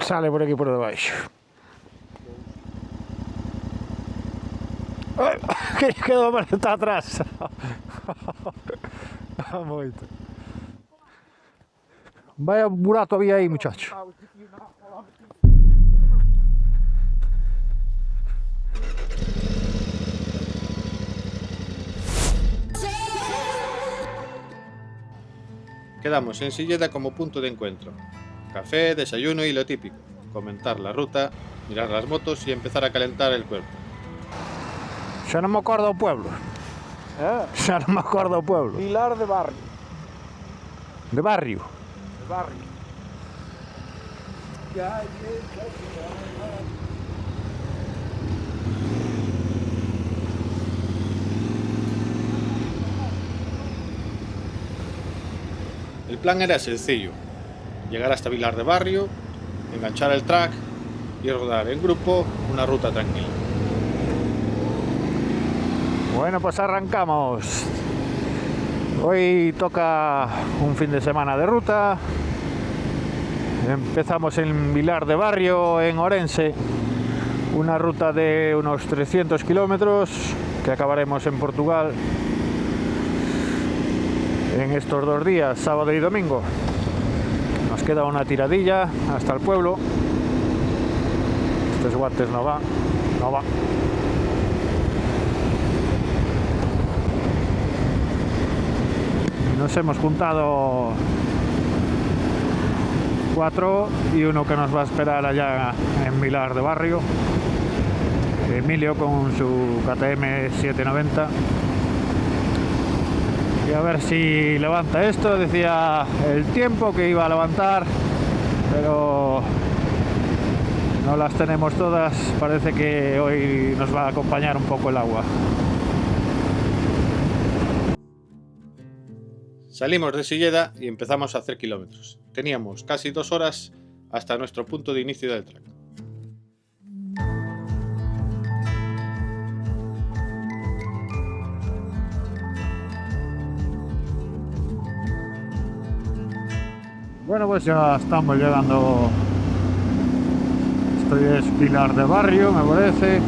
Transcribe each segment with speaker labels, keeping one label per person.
Speaker 1: Sale por aquí por debaixo. Que quedou mal, está atrás. Moito. Vaya burato había aí, muchacho.
Speaker 2: Quedamos en Silleda como punto de encuentro. Café, desayuno y lo típico. Comentar la ruta, mirar las motos y empezar a calentar el cuerpo.
Speaker 1: Xa non me acordo o pueblo. Xa non me acordo o pueblo.
Speaker 3: Vilar de Barrio.
Speaker 1: De barrio.
Speaker 3: De Barrio.
Speaker 2: El plan era sencillo. Llegar hasta Vilar de Barrio, enganchar el track y rodar en grupo una ruta tranquila.
Speaker 1: Bueno, pues arrancamos. Hoy toca un fin de semana de ruta. Empezamos en Vilar de Barrio, en Orense. Una ruta de unos 300 kilómetros que acabaremos en Portugal en estos 2 días, sábado y domingo. Nos queda una tiradilla hasta el pueblo. Estos guantes no va. Nos hemos juntado 4 y uno que nos va a esperar allá en Vilar de Barrio, Emilio con su KTM 790, y a ver si levanta esto. Decía el tiempo que iba a levantar, pero no las tenemos todas. Parece que hoy nos va a acompañar un poco el agua.
Speaker 2: Salimos de Silleda y empezamos a hacer kilómetros. Teníamos casi 2 horas hasta nuestro punto de inicio del track.
Speaker 1: Bueno, pues ya estamos llegando. Esto es Vilar de Barrio, me parece.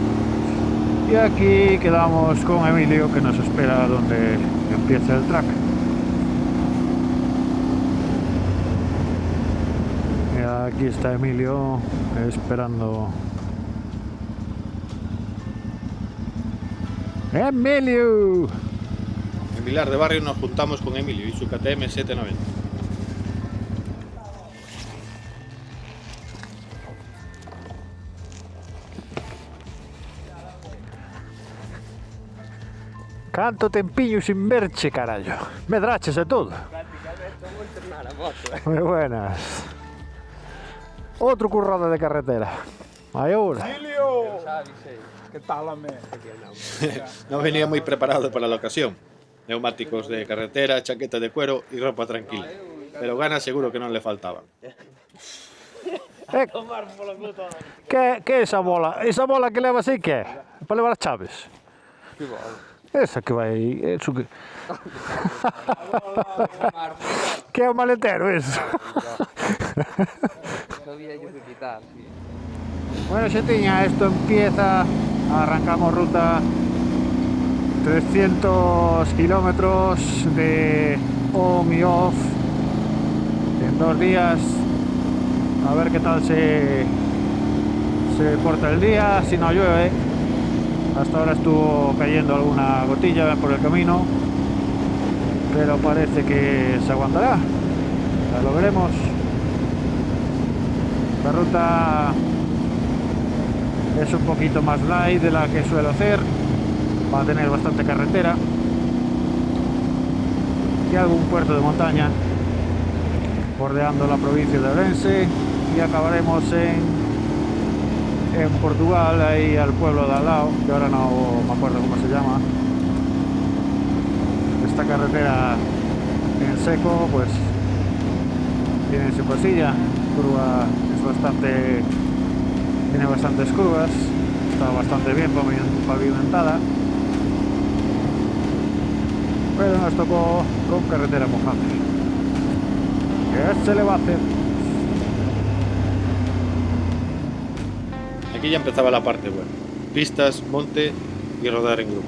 Speaker 1: Y aquí quedamos con Emilio, que nos espera donde empieza el track. Aquí está Emilio esperando. ¡Emilio!
Speaker 2: En Vilar de Barrio nos juntamos con Emilio y su KTM 790.
Speaker 1: Canto tempillo sin verche, carallo. Medraches e todo. Muy buenas. Otro currado de carretera. Ahí ahora.
Speaker 3: Emilio! ¿Qué tal, ame?
Speaker 2: No venía muy preparado para la ocasión. Neumáticos de carretera, chaqueta de cuero y ropa tranquila. Pero ganas seguro que no le faltaban.
Speaker 1: Que é esa bola? Esa bola que leva así que é? Para levar as chaves?
Speaker 3: Que bola?
Speaker 1: Esa que vai... Eso que... que é o maletero, eso.
Speaker 4: Había que quitar, sí.
Speaker 1: Bueno, xetiña, esto empieza. Arrancamos ruta 300 kilómetros de on y off en 2 días. A ver qué tal se porta el día, si no llueve. Hasta ahora estuvo cayendo alguna gotilla por el camino, pero parece que se aguantará. Ya lo veremos. La ruta es un poquito más light de la que suelo hacer. Va a tener bastante carretera y algún puerto de montaña bordeando la provincia de Orense, y acabaremos en Portugal, ahí al pueblo de al lado, que ahora no me acuerdo cómo se llama. Esta carretera en seco pues tiene su cosilla, curva es bastante, tiene bastantes curvas, está bastante bien pavimentada, pero nos tocó con carretera mojada. ¿Qué se le va a hacer?
Speaker 2: Aquí ya empezaba la parte buena. Pistas, monte y rodar en grupo.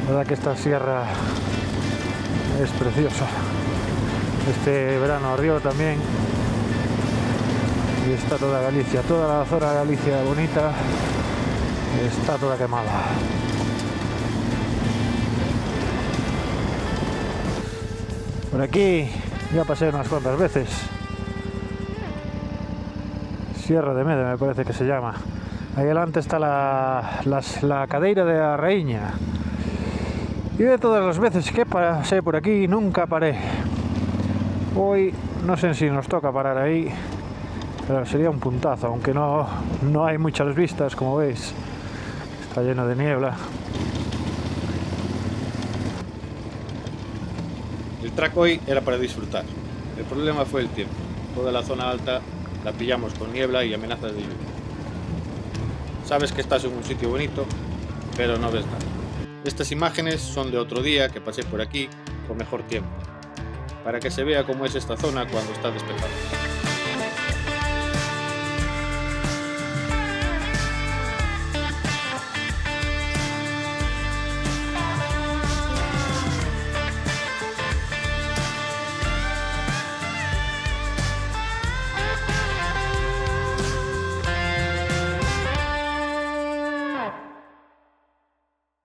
Speaker 1: La verdad que esta sierra es preciosa. Este verano ardió también y está toda Galicia, toda la zona de Galicia bonita está toda quemada. Por aquí ya pasé unas cuantas veces. Sierra de Mede me parece que se llama. Ahí adelante está la cadeira de la Raíña. Y de todas las veces que pasé por aquí nunca paré. Hoy no sé si nos toca parar ahí, pero sería un puntazo, aunque no hay muchas vistas, como veis. Está lleno de niebla.
Speaker 2: El track hoy era para disfrutar. El problema fue el tiempo. Toda la zona alta la pillamos con niebla y amenazas de lluvia. Sabes que estás en un sitio bonito, pero no ves nada. Estas imágenes son de otro día que pasé por aquí con mejor tiempo, para que se vea cómo es esta zona cuando está despejada.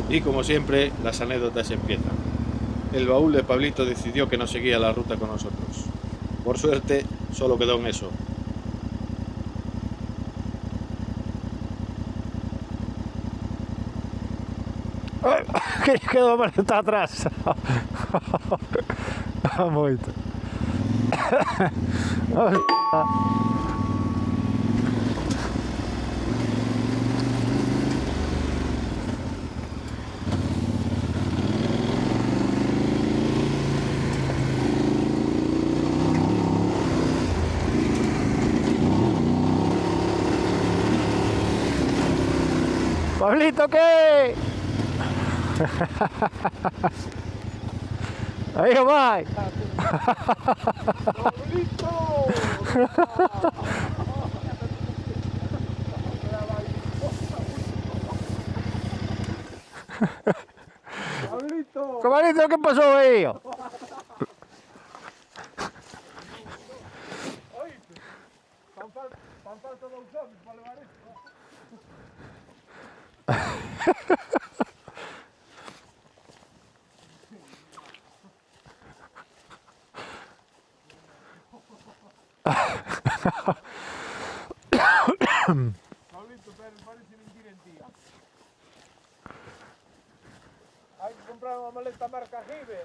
Speaker 2: Y como siempre, las anécdotas empiezan. El baúl de Pablito decidió que no seguía la ruta con nosotros. Por suerte, solo quedó en eso.
Speaker 1: Que quedó para estar atrás. Moito. Pablito, ¿qué? Ahí va.
Speaker 3: ¡Pablito! ¡Pablito!
Speaker 1: Pablito, ¿qué pasó ahí?
Speaker 3: Fan falta 2 homes para levar isto. Pablito, parece mentir en ti. Hai que comprar unha maleta marca Gibe.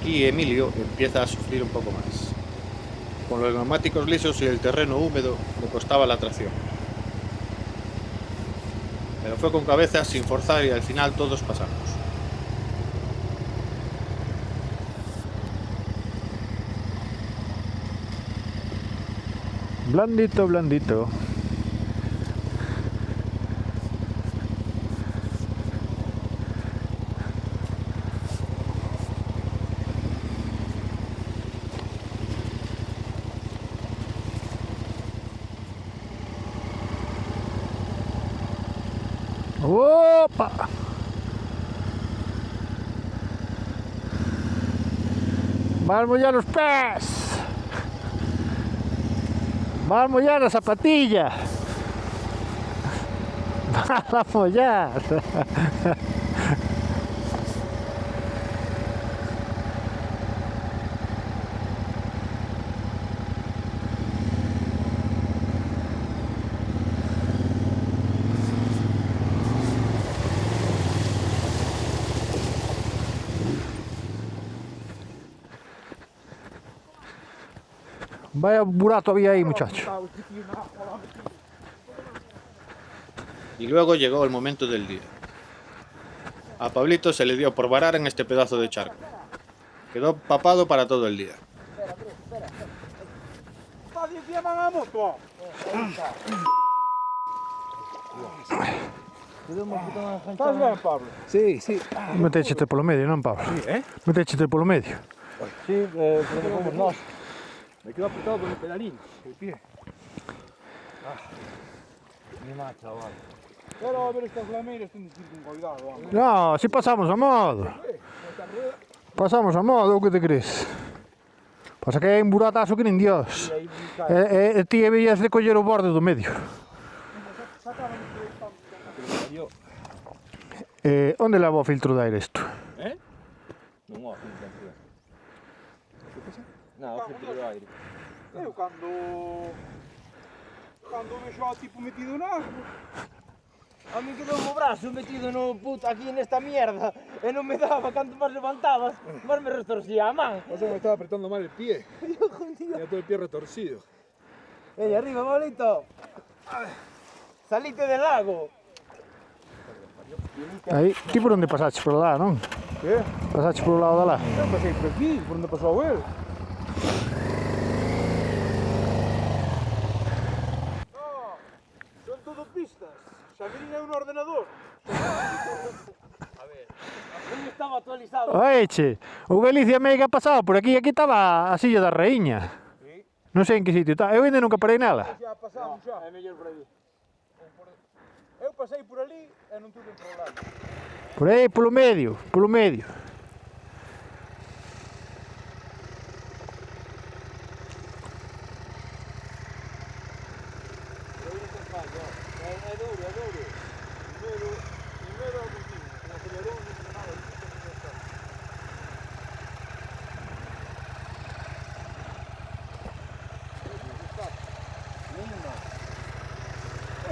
Speaker 2: aquí Emilio empieza a sufrir un poco más. Con los neumáticos lisos y el terreno húmedo le costaba la tracción. Pero fue con cabeza, sin forzar, y al final todos pasamos.
Speaker 1: Blandito, blandito. ¡Opa! Vamos ya los pies. Vamos ya la zapatilla. Vamos ya. Vaya burato había ahí, muchacho.
Speaker 2: Y luego llegó el momento del día. A Pablito se le dio por varar en este pedazo de charco. Quedó papado para todo el día.
Speaker 3: Estás ben, Pablo?
Speaker 4: Sí, sí.
Speaker 1: Metéchete polo medio, non, Pablo? Metéchete polo medio.
Speaker 3: Sí, pero como nós. Me quedo apretado con el pedalín, el pie.
Speaker 4: Ni más, chaval.
Speaker 3: Pero a ver estas lameiras ten de ir con cuidado, vamos.
Speaker 1: No, si pasamos a modo. Pasamos a modo, o que te crees? Pasa que hai un buratazo que nin Dios. Ti veías de coller o borde do medio. Onde leva o filtro de aire isto?
Speaker 4: Non ho filtro de aire. Non, ho filtro de aire.
Speaker 3: Eu cando vexo ao tipo metido na agua,
Speaker 4: A mí quedou o brazo metido no puto aquí nesta mierda e non me daba canto máis levantabas, máis me retorcía a man.
Speaker 3: o sea, me estaba apretando mal el pie. Tenía todo el pie retorcido.
Speaker 4: Ey, arriba, Pablito. Salite del lago.
Speaker 1: Aí, ti por onde pasaches por lá, non?
Speaker 3: Que?
Speaker 1: Pasaches por o lado da lá.
Speaker 3: Eu pasei por aquí, por onde pasou el. No, son todo pistas. Xavirín é un ordenador.
Speaker 4: A ver, non estaba actualizado.
Speaker 1: Oe, che, o Galicia Meiga pasaba por aquí, aquí estaba a silla da raíña.
Speaker 3: Sí.
Speaker 1: Non sei en que sitio está, eu ainda nunca parei nela.
Speaker 3: Xa pasamos xa. É mellor por aí. Eu pasei por ali e non tuve problema.
Speaker 1: Por aí, polo medio, polo medio.
Speaker 3: É duro, é duro. Primeiro é o continuo. O acelerón non tiene nada.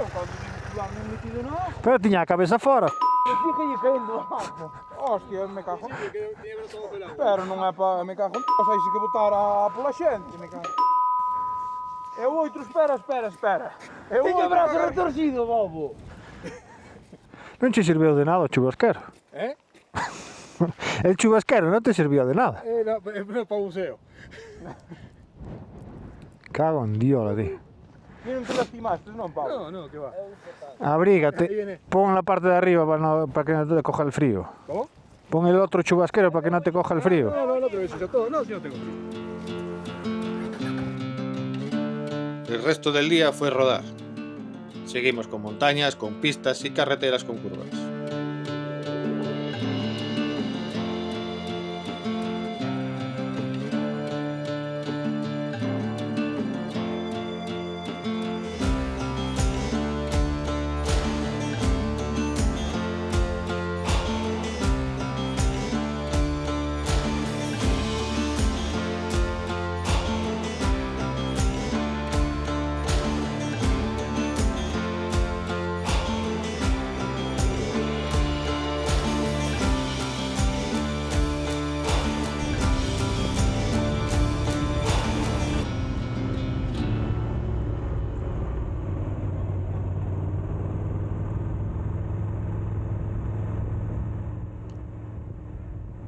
Speaker 3: Eu cando digo que lá non metido na agua,
Speaker 1: Pero tiña a cabeza fora.
Speaker 4: Fíjate caindo a agua.
Speaker 3: hostia, me cago. Pero non é pa... me cago. Aí se que botar a pola xente, me cago. Eu outro, espera. Eu
Speaker 4: Teño o brazo retorcido, bobo.
Speaker 1: Non che serviu de nada o chubasquero. El chubasquero non te serviu de nada.
Speaker 3: no, é para o museo.
Speaker 1: Cago en diola, ti.
Speaker 3: E non te lastimaste, non, Pablo?
Speaker 5: No, que va.
Speaker 1: Abrígate, pon la parte de arriba para que no te coja el frío.
Speaker 3: ¿Cómo?
Speaker 1: Pon el otro chubasquero para que no te coja el frío.
Speaker 5: No, pero eso ya todo. No, si no tengo frío.
Speaker 2: El resto del día fue rodar. Seguimos con montañas, con pistas y carreteras con curvas.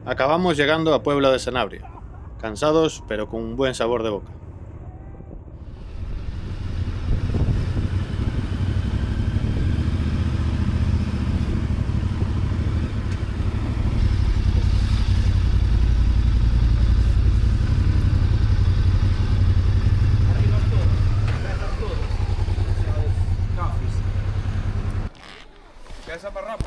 Speaker 2: Acabamos llegando a Puebla de Sanabria, cansados pero con un buen sabor de boca.
Speaker 3: Queres amarrar?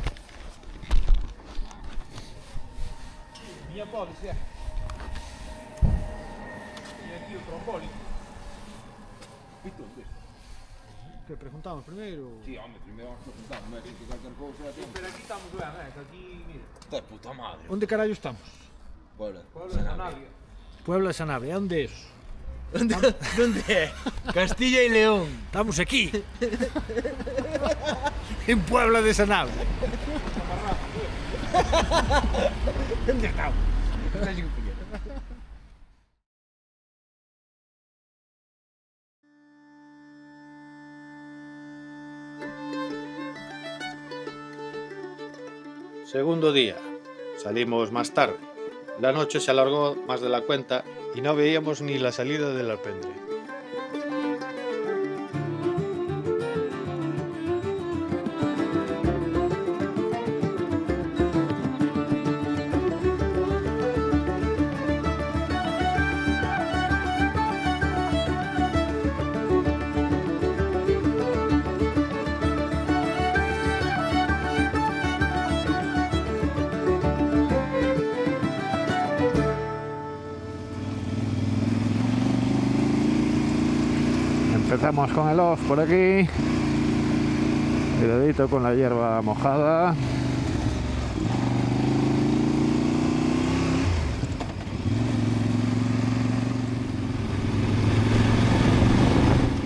Speaker 3: Mía pode ser. E aquí o trombólico.
Speaker 1: Que preguntamos primeiro?
Speaker 3: Sí, home, primeiro vamos preguntar, non é que calquer cousa. Pero aquí estamos ben, que aquí, mira. Está de puta madre.
Speaker 1: Onde carallo estamos?
Speaker 3: Puebla de Sanabria.
Speaker 1: Puebla de Sanabria, onde é eso?
Speaker 4: ¿Dónde es? Castilla y León.
Speaker 1: Estamos aquí. En Puebla de Sanabria.
Speaker 4: ¿Dónde estamos?
Speaker 2: Segundo día. Salimos más tarde. La noche se alargó más de la cuenta y no veíamos ni la salida del alpendre.
Speaker 1: Empezamos con el off por aquí. Cuidadito con la hierba mojada.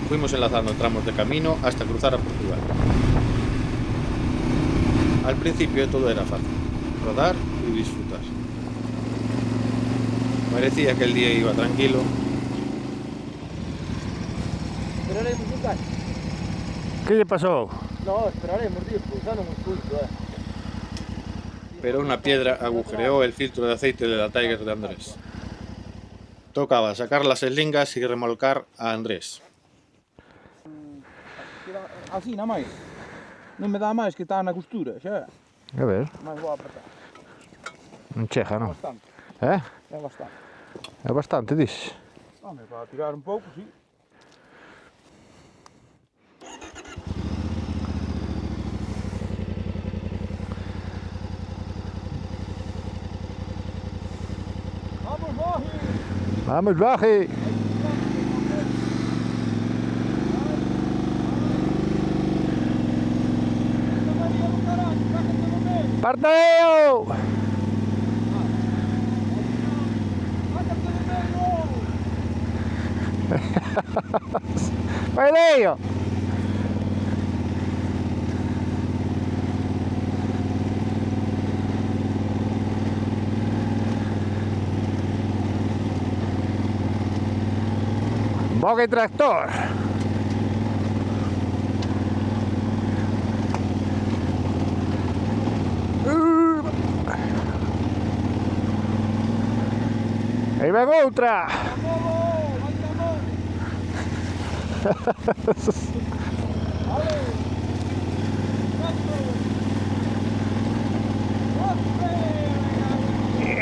Speaker 2: Fuimos enlazando tramos de camino hasta cruzar a Portugal. Al principio todo era fácil, rodar y disfrutar. Parecía que el día iba tranquilo,
Speaker 4: Esperaremos un cacho.
Speaker 1: ¿Qué le pasó?
Speaker 4: No, esperaremos, tío, pues ya no hemos podido,
Speaker 2: pero una piedra agujereó el filtro de aceite de la Tiger de Andrés. Tocaba sacar las eslingas y remolcar a Andrés.
Speaker 3: Así, nada máis. Non me dá máis que está na costura, xa.
Speaker 1: A ver,
Speaker 3: Mais vou apertar.
Speaker 1: non cheja, non?
Speaker 3: Bastante,
Speaker 1: É?
Speaker 3: é bastante.
Speaker 1: É bastante, dices?
Speaker 3: Home, para tirar un pouco, sí. Vamos, Borri!
Speaker 1: Vamos, baje! ¡Parteo! ¡Parteo! ¡Bogue tractor! Aí vem outra!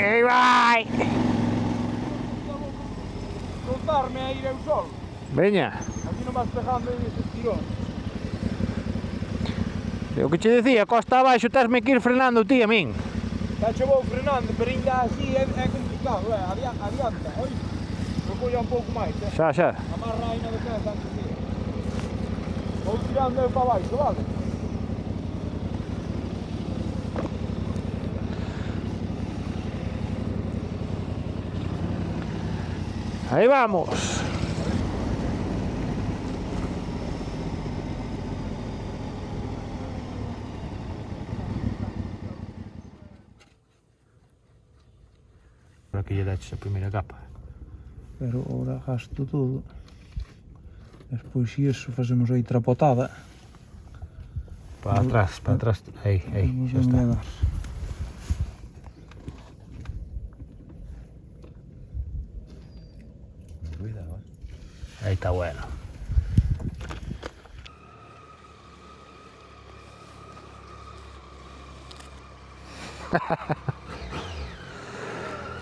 Speaker 1: Aí vai!
Speaker 3: Soltarme a ir eu solo.
Speaker 1: Veña!
Speaker 3: Aquí non vas pegando aí estes tirones.
Speaker 1: O que che dicía, costa abaixo, tesme que ir frenando ti a min.
Speaker 3: Xa che vou frenando, pero ainda así é complicado, adianta, oi? Vou colla un pouco máis,
Speaker 1: Xa, xa.
Speaker 3: amarra aí na defensa antes de ir. Vou tirando eu para baixo, vale?
Speaker 1: Aí vamos! Aquí lle daches a primeira capa.
Speaker 3: Pero ahora gasto todo. Despois si eso facemos aí trapotada.
Speaker 1: Para atrás, aí,
Speaker 3: Vamos
Speaker 1: xa
Speaker 3: a
Speaker 1: está.
Speaker 3: enganar.
Speaker 1: Ahí está bueno.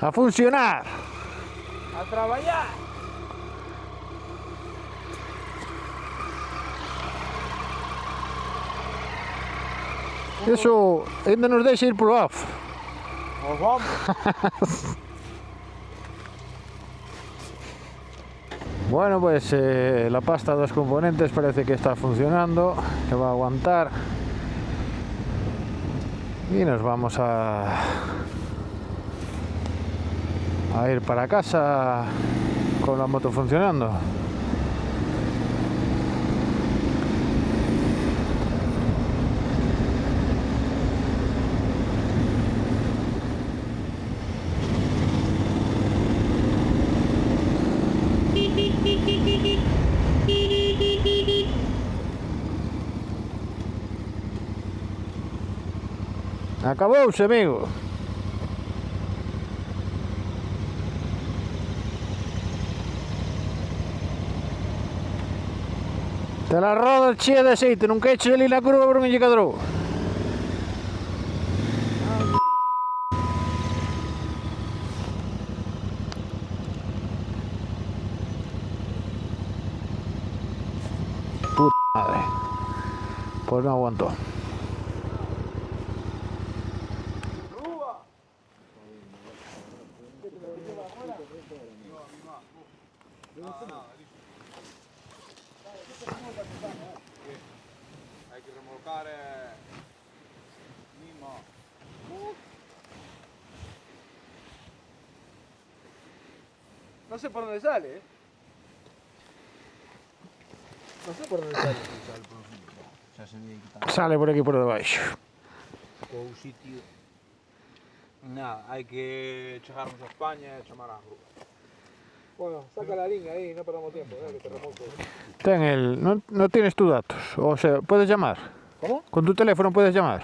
Speaker 1: A funcionar.
Speaker 4: A traballar.
Speaker 1: Eso ainda nos deixa ir polo off.
Speaker 4: Pues vamos.
Speaker 1: Bueno, pues la pasta de los componentes parece que está funcionando, que va a aguantar. Y nos vamos a ir para casa con la moto funcionando. Acabouse, amigo. Te la rodas chea de aceite, non que eches ali na curva por un indicador. Puta madre. Pues no aguantó.
Speaker 3: Hay que remolcar mismo. No sé por dónde sale, No sé por dónde sale.
Speaker 4: Xa se ve que
Speaker 1: Sale por aquí por debaixo.
Speaker 4: está o sitio.
Speaker 3: Nada, hay que chegarnos a España y chamar a grúa. Bueno, saca la línea ahí, no perdamos tiempo, que te remolco.
Speaker 1: Ten el... No tienes tus datos. O sea, puedes llamar.
Speaker 3: ¿Cómo?
Speaker 1: Con tu teléfono puedes llamar.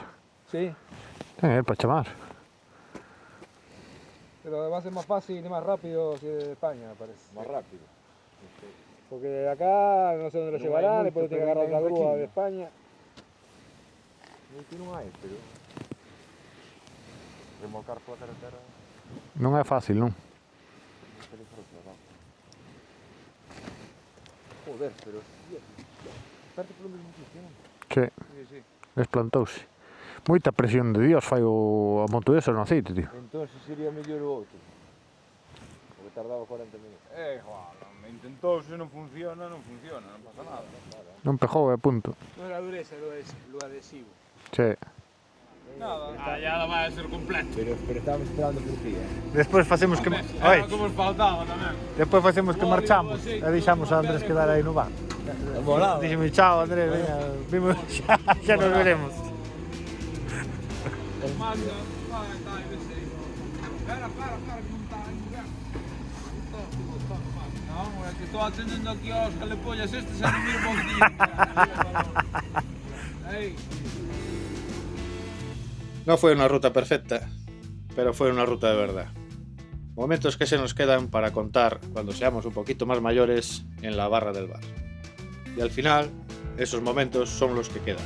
Speaker 3: Sí,
Speaker 1: Ten el para llamar.
Speaker 3: pero va a ser más fácil y más rápido si es de España, me parece. Más rápido. Porque de acá no sé dónde lo
Speaker 4: No
Speaker 3: llevarán,
Speaker 4: hay
Speaker 3: después
Speaker 4: mucho,
Speaker 3: tiene que agarrar
Speaker 4: pero
Speaker 3: otra
Speaker 4: hay
Speaker 3: grúa
Speaker 4: poquillo.
Speaker 3: de España.
Speaker 4: Non hai, pero remolcar pola carretera
Speaker 1: Non é fácil, non?
Speaker 4: é peligroso, non? Joder, pero parte polo mesmo sitio, non?
Speaker 1: Sí,
Speaker 3: Sí, sí.
Speaker 1: desplantouse. Moita presión de Dios fai a moto esa no aceite, tío.
Speaker 4: Entón sería mellor o outro. Porque tardaba 40 minutos.
Speaker 3: Igual, me intentó, si no funciona, no pasa nada.
Speaker 1: Non pejou e punto.
Speaker 3: No era dureza, lo adhesivo.
Speaker 1: Sí.
Speaker 3: Nada. Ya no va a ser completo.
Speaker 4: Pero estábamos esperando por ti,
Speaker 1: Despois facemos que...
Speaker 3: Era como os faltaba tamén.
Speaker 1: Despois facemos que marchamos e deixamos a Andrés quedar aí no bar.
Speaker 4: Volado.
Speaker 1: Dixeme, chao Andrés, venga, vimos, xa nos veremos.
Speaker 3: Manda, está aí, vese aí. Espera, que non está aí, non, é que estou atendendo aquí aos calepollas estes e non miro un poquinho. Ei.
Speaker 2: No fue una ruta perfecta, pero fue una ruta de verdad. Momentos que se nos quedan para contar cuando seamos un poquito más mayores en la barra del bar. Y al final, esos momentos son los que quedan.